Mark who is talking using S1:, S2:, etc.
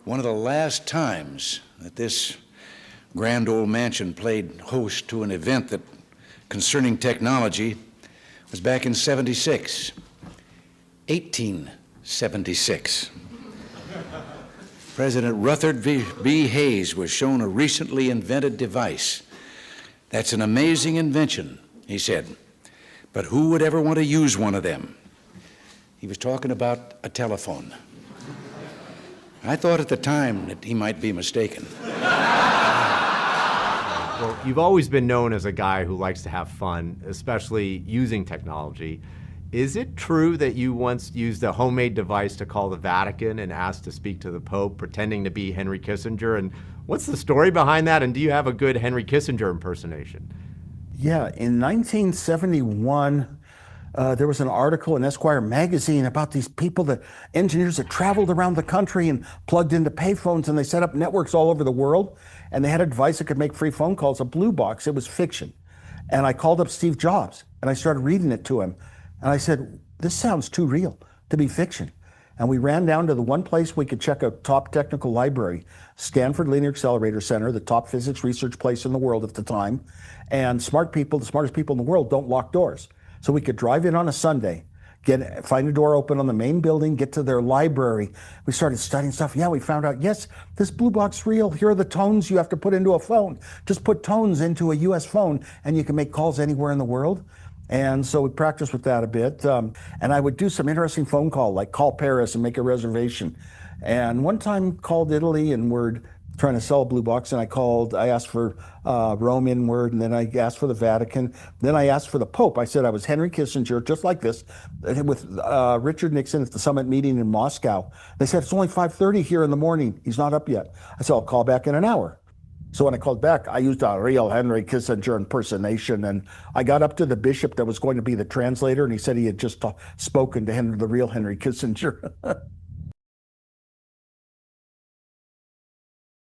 S1: One of the last times that this grand old mansion played host to an event that concerning technology was back in 1876. President Rutherford B. Hayes was shown a recently invented device. That's an amazing invention, he said, but who would ever want to use one of them? He was talking about a telephone. I thought at the time that he might be mistaken.
S2: Well, you've always been known as a guy who likes to have fun, especially using technology. Is it true that you once used a homemade device to call the Vatican and asked to speak to the Pope, pretending to be Henry Kissinger? And what's the story behind that? And do you have a good Henry Kissinger impersonation?
S3: Yeah, in 1971, there was an article in Esquire magazine about these people, the engineers that traveled around the country and plugged into payphones, and they set up networks all over the world. And they had a device that could make free phone calls, a blue box. It was fiction. And I called up Steve Jobs and I started reading it to him. And I said, this sounds too real to be fiction. And we ran down to the one place we could check a top technical library, Stanford Linear Accelerator Center, the top physics research place in the world at the time. And smart people, the smartest people in the world, don't lock doors. So we could drive in on a Sunday, find a door open on the main building, get to their library. We started studying stuff. Yeah, we found out, yes, this blue box is real. Here are the tones you have to put into a phone. Just put tones into a US phone and you can make calls anywhere in the world. And so we practiced with that a bit. And I would do some interesting phone call, like call Paris and make a reservation. And one time called Italy and we're trying to sell a blue box, and I asked for Rome in word, and then I asked for the Vatican. Then I asked for the Pope. I said I was Henry Kissinger, just like this, with Richard Nixon at the summit meeting in Moscow. They said, it's only 5:30 here in the morning. He's not up yet. I said, I'll call back in an hour. So when I called back, I used a real Henry Kissinger impersonation, and I got up to the bishop that was going to be the translator, and he said he had just spoken to the real Henry Kissinger.